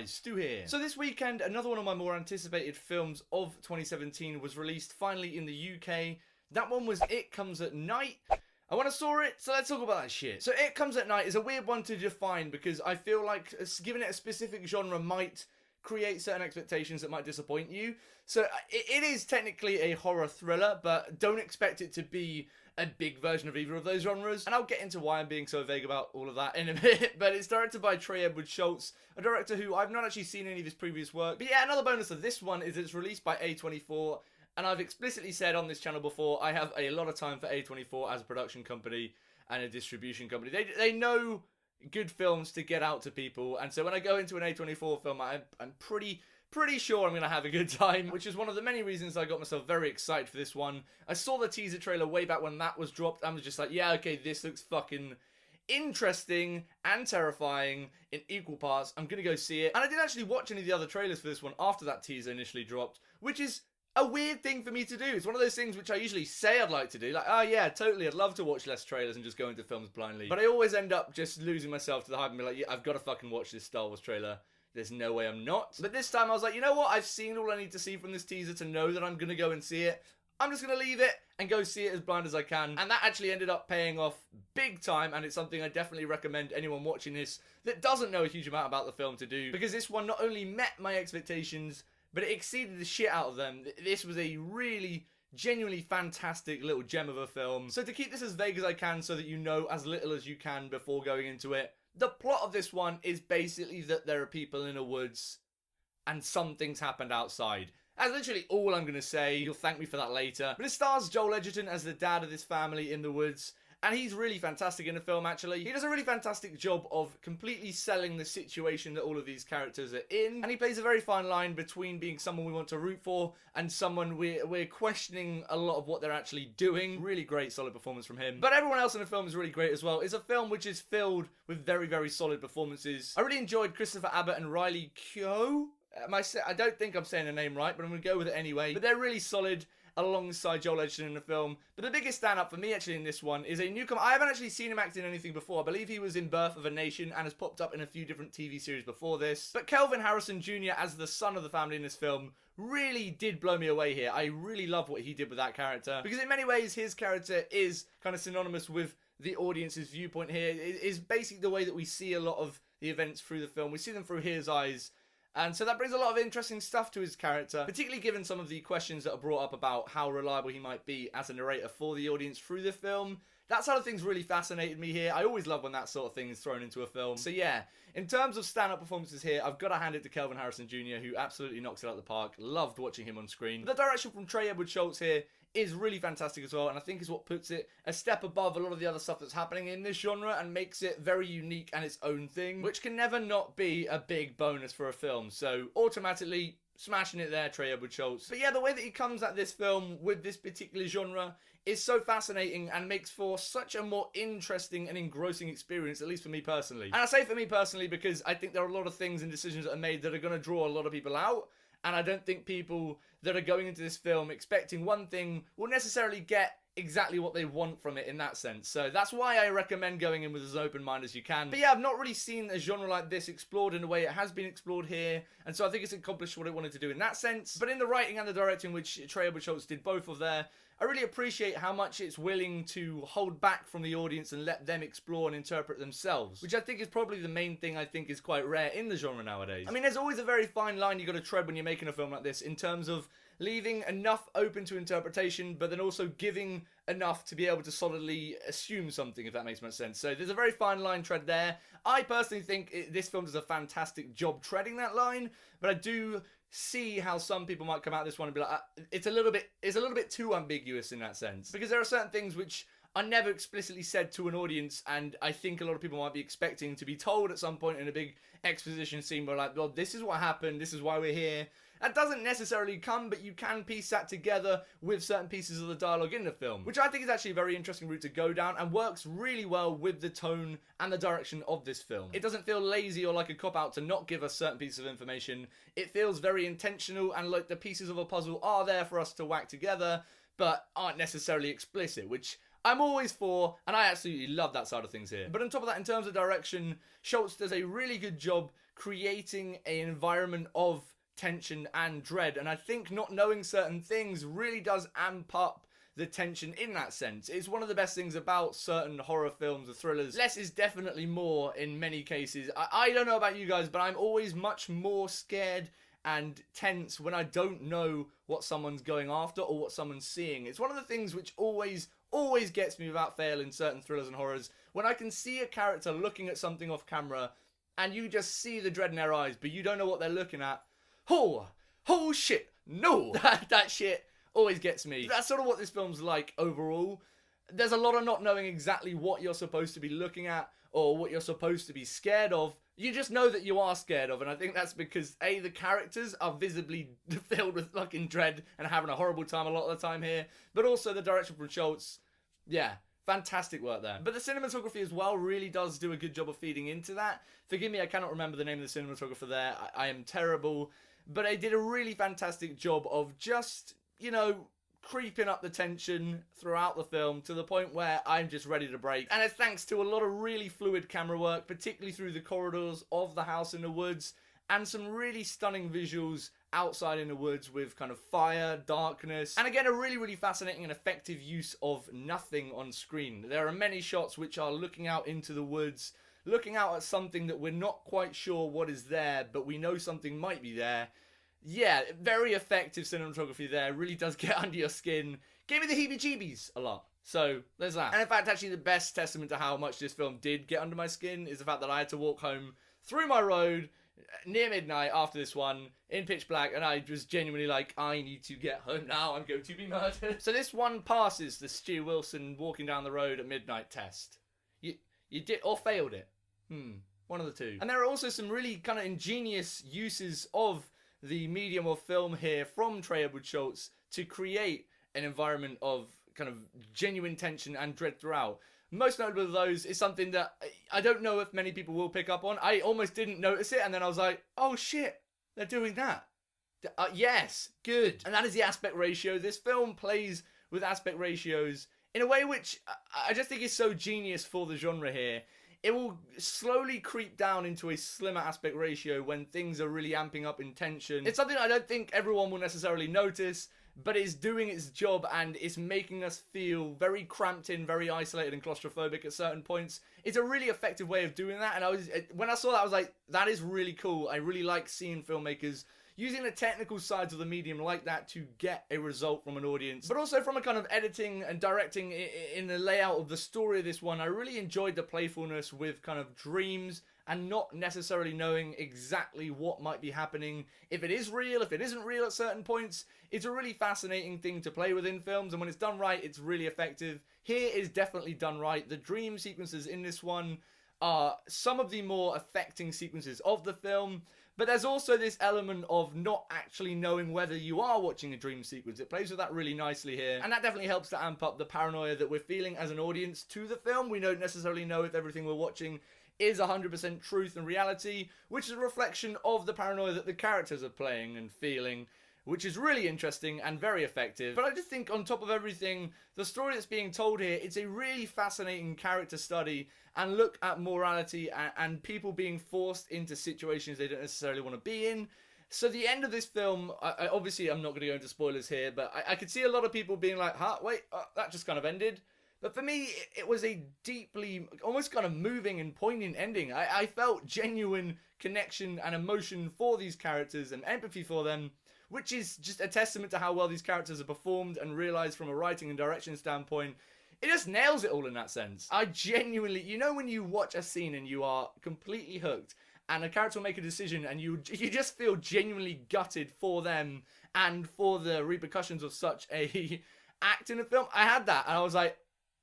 guys, Stu here. So this weekend, another one of my more anticipated films of 2017 was released finally in the UK. That one was It Comes at Night. I want to saw it, so let's talk about that shit. So It Comes at Night is a weird one to define because I feel like giving it a specific genre might create certain expectations that might disappoint you. So it is technically a horror thriller, but don't expect it to be a big version of either of those genres. And I'll get into why I'm being so vague about all of that in a bit. But it's directed by Trey Edward Schultz, a director who I've not actually seen any of his previous work. But yeah, another bonus of this one is it's released by A24. And I've explicitly said on this channel before, I have a lot of time for A24 as a production company and a distribution company. They know good films to get out to people. And so when I go into an A24 film, I'm pretty sure I'm going to have a good time, which is one of the many reasons I got myself very excited for this one. I saw the teaser trailer way back when that was dropped. I was just like, yeah, okay, this looks fucking interesting and terrifying in equal parts. I'm going to go see it. And I didn't actually watch any of the other trailers for this one after that teaser initially dropped, which is a weird thing for me to do. It's one of those things which I usually say I'd like to do. Like, oh yeah, totally, I'd love to watch less trailers and just go into films blindly. But I always end up just losing myself to the hype and be like, yeah, I've got to fucking watch this Star Wars trailer. There's no way I'm not. But this time I was like, you know what? I've seen all I need to see from this teaser to know that I'm going to go and see it. I'm just going to leave it and go see it as blind as I can. And that actually ended up paying off big time. And it's something I definitely recommend anyone watching this that doesn't know a huge amount about the film to do. Because this one not only met my expectations, but it exceeded the shit out of them. This was a really genuinely fantastic little gem of a film. So to keep this as vague as I can so that you know as little as you can before going into it, the plot of this one is basically that there are people in the woods and something's happened outside. That's literally all I'm going to say. You'll thank me for that later. But it stars Joel Edgerton as the dad of this family in the woods. And he's really fantastic in the film, actually. He does a really fantastic job of completely selling the situation that all of these characters are in. And he plays a very fine line between being someone we want to root for and someone we're questioning a lot of what they're actually doing. Really great, solid performance from him. But everyone else in the film is really great as well. It's a film which is filled with very, very solid performances. I really enjoyed Christopher Abbott and Riley Keough. I don't think I'm saying the name right, but I'm going to go with it anyway. But they're really solid alongside Joel Edgerton in the film. But the biggest stand-up for me actually in this one is a newcomer. I haven't actually seen him act in anything before. I believe he was in Birth of a Nation and has popped up in a few different TV series before this. But Kelvin Harrison Jr. as the son of the family in this film really did blow me away here. I really love what he did with that character. Because in many ways, his character is kind of synonymous with the audience's viewpoint here. It is basically the way that we see a lot of the events through the film. We see them through his eyes. And so that brings a lot of interesting stuff to his character, particularly given some of the questions that are brought up about how reliable he might be as a narrator for the audience through the film. That sort of thing's really fascinated me here. I always love when that sort of thing is thrown into a film. So yeah, in terms of stand-up performances here, I've got to hand it to Kelvin Harrison Jr., who absolutely knocks it out of the park. Loved watching him on screen. The direction from Trey Edward Schultz here is really fantastic as well, and I think is what puts it a step above a lot of the other stuff that's happening in this genre and makes it very unique and its own thing, which can never not be a big bonus for a film. So automatically smashing it there, Trey Edward Schultz. But yeah, the way that he comes at this film with this particular genre is so fascinating and makes for such a more interesting and engrossing experience, at least for me personally. And I say for me personally because I think there are a lot of things and decisions that are made that are going to draw a lot of people out. And I don't think people that are going into this film expecting one thing will necessarily get exactly what they want from it in that sense. So that's why I recommend going in with as open mind as you can. But yeah, I've not really seen a genre like this explored in the way it has been explored here. And so I think it's accomplished what it wanted to do in that sense. But in the writing and the directing, which Trey Edward Schultz did both of there, I really appreciate how much it's willing to hold back from the audience and let them explore and interpret themselves, which I think is probably the main thing I think is quite rare in the genre nowadays. I mean, there's always a very fine line you got to tread when you're making a film like this in terms of leaving enough open to interpretation, but then also giving enough to be able to solidly assume something, if that makes much sense. So there's a very fine line tread there. I personally think this film does a fantastic job treading that line, but I do see how some people might come out this one and be like, it's a little bit too ambiguous in that sense, because there are certain things which are never explicitly said to an audience, and I think a lot of people might be expecting to be told at some point in a big exposition scene where like, well, this is what happened, this is why we're here. That doesn't necessarily come, but you can piece that together with certain pieces of the dialogue in the film, which I think is actually a very interesting route to go down and works really well with the tone and the direction of this film. It doesn't feel lazy or like a cop-out to not give us certain pieces of information. It feels very intentional and like the pieces of a puzzle are there for us to whack together, but aren't necessarily explicit, which I'm always for, and I absolutely love that side of things here. But on top of that, in terms of direction, Schultz does a really good job creating an environment of tension and dread, and I think not knowing certain things really does amp up the tension in that sense. It's one of the best things about certain horror films or thrillers. Less is definitely more in many cases. I don't know about you guys, but I'm always much more scared and tense when I don't know what someone's going after or what someone's seeing. It's one of the things which always gets me without fail in certain thrillers and horrors. When I can see a character looking at something off camera and you just see the dread in their eyes, but you don't know what they're looking at. Oh shit, no! that shit always gets me. That's sort of what this film's like overall. There's a lot of not knowing exactly what you're supposed to be looking at or what you're supposed to be scared of. You just know that you are scared of, and I think that's because, A, the characters are visibly filled with fucking dread and having a horrible time a lot of the time here, but also the direction from Schultz, yeah, fantastic work there. But the cinematography as well really does do a good job of feeding into that. Forgive me, I cannot remember the name of the cinematographer there. I am terrible. But they did a really fantastic job of just, you know, creeping up the tension throughout the film to the point where I'm just ready to break. And it's thanks to a lot of really fluid camera work, particularly through the corridors of the house in the woods, and some really stunning visuals outside in the woods with kind of fire, darkness, and again, a really fascinating and effective use of nothing on screen. There are many shots which are looking out into the woods, looking out at something that we're not quite sure what is there, but we know something might be there. Yeah, very effective cinematography there. Really does get under your skin. Gave me the heebie-jeebies a lot. So, there's that. And in fact, actually the best testament to how much this film did get under my skin is the fact that I had to walk home through my road near midnight after this one in pitch black, and I was genuinely like, I need to get home now. I'm going to be murdered. So this one passes the Stu Wilson walking down the road at midnight test. You did, or failed it. One of the two. And there are also some really kind of ingenious uses of the medium of film here from Trey Edward Schultz to create an environment of kind of genuine tension and dread throughout. Most notable of those is something that I don't know if many people will pick up on. I almost didn't notice it, and then I was like, oh shit, they're doing that. Yes, good. And that is the aspect ratio. This film plays with aspect ratios in a way which I just think is so genius for the genre here. It will slowly creep down into a slimmer aspect ratio when things are really amping up in tension. It's something I don't think everyone will necessarily notice, but it's doing its job and it's making us feel very cramped in, very isolated and claustrophobic at certain points. It's a really effective way of doing that, and when I saw that, I was like, that is really cool. I really like seeing filmmakers using the technical sides of the medium like that to get a result from an audience. But also from a kind of editing and directing in the layout of the story of this one, I really enjoyed the playfulness with kind of dreams and not necessarily knowing exactly what might be happening. If it is real, if it isn't real at certain points, it's a really fascinating thing to play with in films, and when it's done right, it's really effective. Here is definitely done right. The dream sequences in this one are some of the more affecting sequences of the film, but there's also this element of not actually knowing whether you are watching a dream sequence. It plays with that really nicely here, and that definitely helps to amp up the paranoia that we're feeling as an audience to the film. We don't necessarily know if everything we're watching is 100% truth and reality, which is a reflection of the paranoia that the characters are playing and feeling, which is really interesting and very effective. But I just think on top of everything, the story that's being told here, it's a really fascinating character study and look at morality and people being forced into situations they don't necessarily want to be in. So the end of this film, obviously I'm not going to go into spoilers here, but I could see a lot of people being like, huh, wait, that just kind of ended. But for me, it was a deeply, almost kind of moving and poignant ending. I felt genuine connection and emotion for these characters and empathy for them, which is just a testament to how well these characters are performed and realized from a writing and direction standpoint. It just nails it all in that sense. I genuinely, you know when you watch a scene and you are completely hooked and a character will make a decision and you just feel genuinely gutted for them and for the repercussions of such a act in a film? I had that and I was like,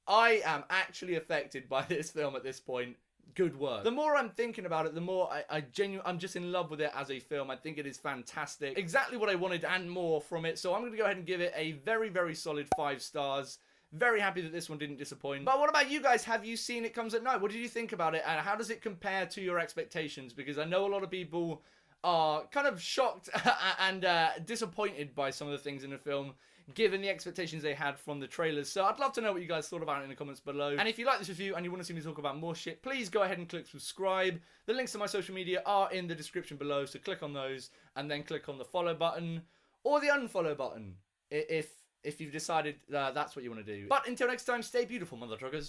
I am actually affected by this film at this point. Good work. The more I'm thinking about it, the more I'm just in love with it as a film. I think it is fantastic. Exactly what I wanted and more from it. So I'm going to go ahead and give it a very solid 5 stars. Very happy that this one didn't disappoint. But what about you guys? Have you seen It Comes at Night? What did you think about it? And how does it compare to your expectations? Because I know a lot of people are kind of shocked and disappointed by some of the things in the film, given the expectations they had from the trailers. So I'd love to know what you guys thought about it in the comments below. And if you like this review and you want to see me talk about more shit, please go ahead and click subscribe. The links to my social media are in the description below, so click on those and then click on the follow button or the unfollow button if you've decided that's what you want to do. But until next time, stay beautiful, mother truckers.